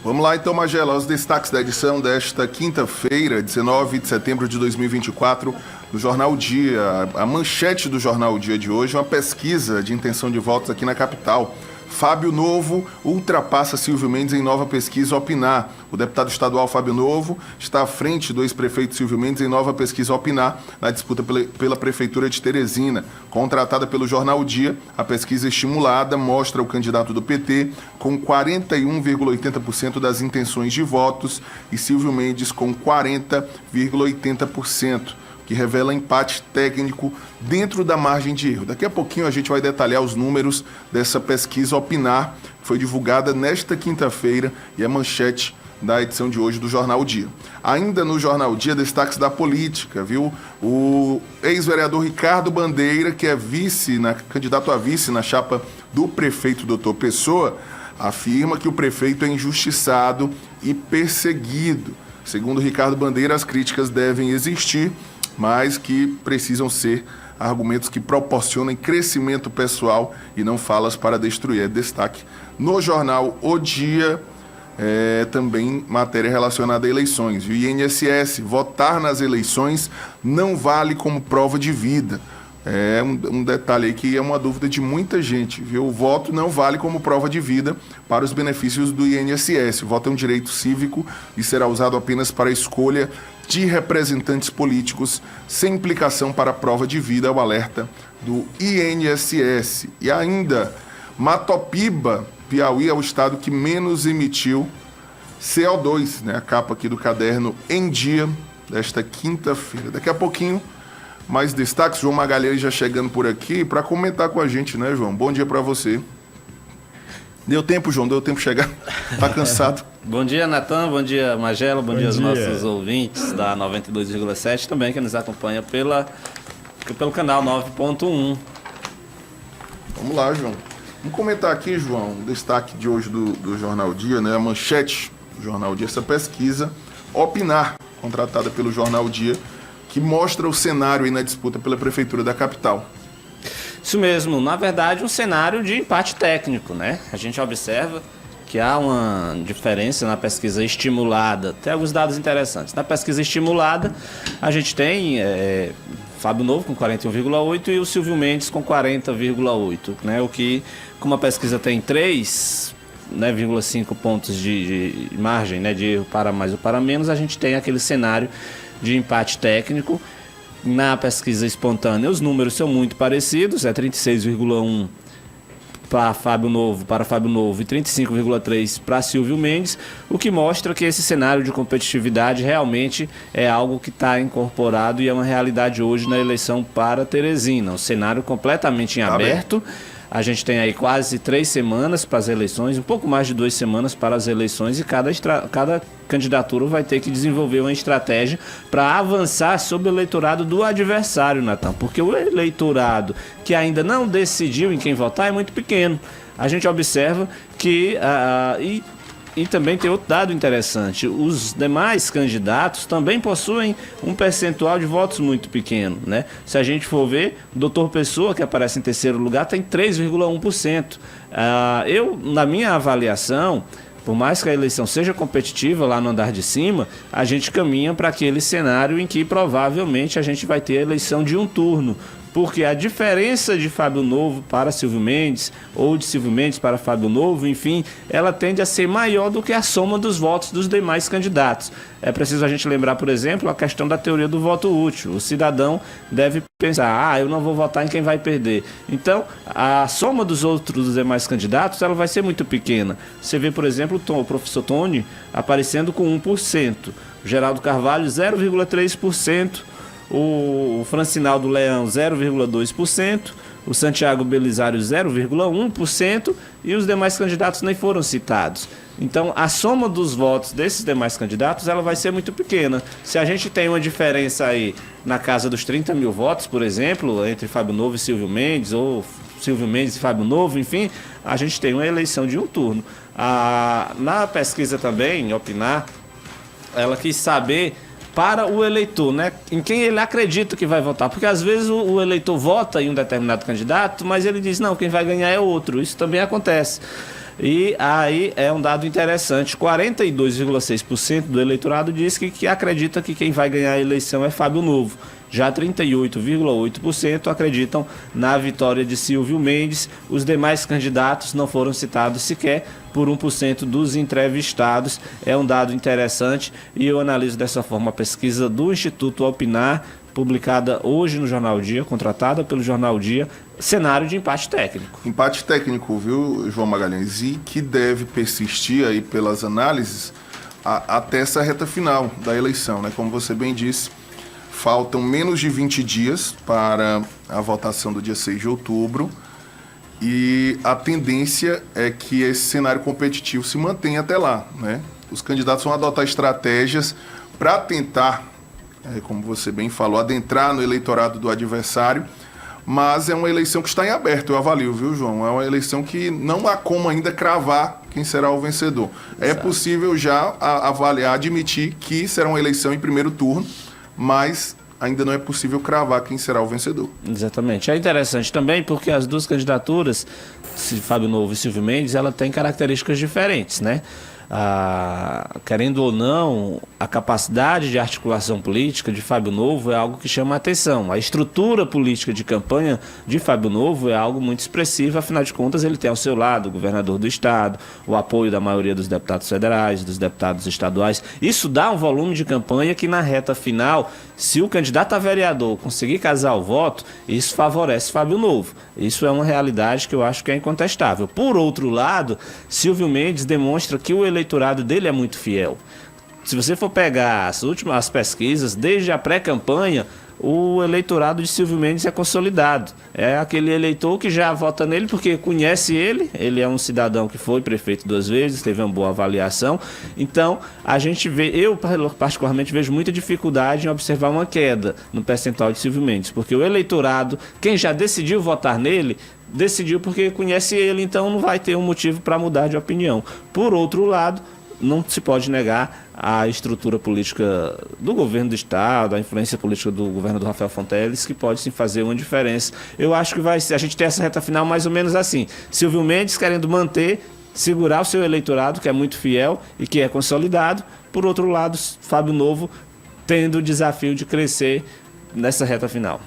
Vamos lá então, Magela, os destaques da edição desta quinta-feira, 19 de setembro de 2024, do Jornal Dia. A manchete do Jornal Dia de hoje é uma pesquisa de intenção de votos aqui na capital. Fábio Novo ultrapassa Silvio Mendes em nova pesquisa Opinar. O deputado estadual Fábio Novo está à frente do ex-prefeito Silvio Mendes em nova pesquisa Opinar na disputa pela Prefeitura de Teresina. Contratada pelo Jornal Dia, a pesquisa estimulada mostra o candidato do PT com 41,80% das intenções de votos e Silvio Mendes com 40,80%. Que revela empate técnico dentro da margem de erro. Daqui a pouquinho a gente vai detalhar os números dessa pesquisa Opinar, que foi divulgada nesta quinta-feira e é manchete da edição de hoje do Jornal Dia. Ainda no Jornal Dia, destaques da política, viu? O ex-vereador Ricardo Bandeira, que é candidato a vice na chapa do prefeito Dr. Pessoa, afirma que o prefeito é injustiçado e perseguido. Segundo Ricardo Bandeira, as críticas devem existir, mas que precisam ser argumentos que proporcionem crescimento pessoal e não falas para destruir. É destaque no jornal O Dia, também matéria relacionada a eleições. O INSS, votar nas eleições não vale como prova de vida. É um detalhe aí que é uma dúvida de muita gente, viu? O voto não vale como prova de vida para os benefícios do INSS. O voto é um direito cívico e será usado apenas para a escolha de representantes políticos, sem implicação para a prova de vida, é o alerta do INSS. E ainda, Matopiba, Piauí, é o estado que menos emitiu CO2, né? A capa aqui do caderno Em Dia, desta quinta-feira. Daqui a pouquinho, mais destaques. João Magalhães já chegando por aqui para comentar com a gente, né, João? Bom dia para você. Deu tempo, João? Deu tempo de chegar? Tá cansado? Bom dia, Natan. Bom dia, Magela. Bom dia aos nossos ouvintes da 92,7 também, que nos acompanha pelo canal 9.1. Vamos lá, João. Vamos comentar aqui, João, o destaque de hoje do Jornal Dia, né? A manchete do Jornal Dia, essa pesquisa Opinar, contratada pelo Jornal Dia, que mostra o cenário aí na disputa pela Prefeitura da capital. Isso mesmo, na verdade um cenário de empate técnico, né? A gente observa que há uma diferença na pesquisa estimulada, tem alguns dados interessantes. Na pesquisa estimulada a gente tem Fábio Novo com 41,8% e o Silvio Mendes com 40,8%, né? O que, como a pesquisa tem 3,5 pontos de margem, né, de erro para mais ou para menos, a gente tem aquele cenário de empate técnico. Na pesquisa espontânea, os números são muito parecidos, é 36,1 para Fábio Novo e 35,3 para Silvio Mendes, o que mostra que esse cenário de competitividade realmente é algo que está incorporado e é uma realidade hoje na eleição para Teresina. Um cenário completamente em aberto. A gente tem aí quase 3 semanas para as eleições, um pouco mais de 2 semanas para as eleições, e cada candidatura vai ter que desenvolver uma estratégia para avançar sobre o eleitorado do adversário, Natan, porque o eleitorado que ainda não decidiu em quem votar é muito pequeno. A gente observa que e também tem outro dado interessante, os demais candidatos também possuem um percentual de votos muito pequeno, né? Se a gente for ver, o Dr. Pessoa, que aparece em terceiro lugar, tem 3,1%. Na minha avaliação, por mais que a eleição seja competitiva lá no andar de cima, a gente caminha para aquele cenário em que provavelmente a gente vai ter a eleição de um turno, porque a diferença de Fábio Novo para Silvio Mendes, ou de Silvio Mendes para Fábio Novo, enfim, ela tende a ser maior do que a soma dos votos dos demais candidatos. É preciso a gente lembrar, por exemplo, a questão da teoria do voto útil. O cidadão deve pensar, eu não vou votar em quem vai perder. Então, a soma dos demais candidatos, ela vai ser muito pequena. Você vê, por exemplo, o professor Tony aparecendo com 1%, o Geraldo Carvalho 0,3%, o Francinaldo Leão 0,2%, o Santiago Belisário 0,1% e os demais candidatos nem foram citados. Então, a soma dos votos desses demais candidatos ela vai ser muito pequena. Se a gente tem uma diferença aí na casa dos 30 mil votos, por exemplo, entre Fábio Novo e Silvio Mendes, ou Silvio Mendes e Fábio Novo, enfim, a gente tem uma eleição de um turno. Na pesquisa também, Opinar, ela quis saber para o eleitor, né, em quem ele acredita que vai votar, porque às vezes o eleitor vota em um determinado candidato, mas ele diz, não, quem vai ganhar é outro, isso também acontece. E aí é um dado interessante, 42,6% do eleitorado diz que acredita que quem vai ganhar a eleição é Fábio Novo. Já 38,8% acreditam na vitória de Silvio Mendes. Os demais candidatos não foram citados sequer por 1% dos entrevistados. É um dado interessante e eu analiso dessa forma a pesquisa do Instituto Opinar, publicada hoje no Jornal Dia, contratada pelo Jornal Dia, cenário de empate técnico. Empate técnico, viu, João Magalhães? E que deve persistir aí pelas análises até essa reta final da eleição, né? Como você bem disse, faltam menos de 20 dias para a votação do dia 6 de outubro e a tendência é que esse cenário competitivo se mantenha até lá, né? Os candidatos vão adotar estratégias para tentar, como você bem falou, adentrar no eleitorado do adversário, mas é uma eleição que está em aberto, eu avalio, viu, João? É uma eleição que não há como ainda cravar quem será o vencedor. É possível já avaliar, admitir que será uma eleição em primeiro turno, mas ainda não é possível cravar quem será o vencedor. Exatamente. É interessante também porque as duas candidaturas, Fábio Novo e Silvio Mendes, ela tem características diferentes, né? Querendo ou não, a capacidade de articulação política de Fábio Novo é algo que chama a atenção. A estrutura política de campanha de Fábio Novo é algo muito expressivo, afinal de contas ele tem ao seu lado o governador do estado, o apoio da maioria dos deputados federais, dos deputados estaduais. Isso dá um volume de campanha que na reta final, se o candidato a vereador conseguir casar o voto, isso favorece Fábio Novo. Isso é uma realidade que eu acho que é incontestável. Por outro lado, Silvio Mendes demonstra que o eleitorado dele é muito fiel. Se você for pegar as pesquisas, desde a pré-campanha, o eleitorado de Silvio Mendes é consolidado. É aquele eleitor que já vota nele porque conhece ele é um cidadão que foi prefeito 2 vezes, teve uma boa avaliação. Então, eu particularmente vejo muita dificuldade em observar uma queda no percentual de Silvio Mendes, porque o eleitorado, quem já decidiu votar nele, decidiu porque conhece ele, então não vai ter um motivo para mudar de opinião. Por outro lado, não se pode negar a estrutura política do governo do estado, a influência política do governo do Rafael Fonteles, que pode sim fazer uma diferença. Eu acho que a gente tem essa reta final mais ou menos assim. Silvio Mendes querendo segurar o seu eleitorado, que é muito fiel e que é consolidado. Por outro lado, Fábio Novo tendo o desafio de crescer nessa reta final.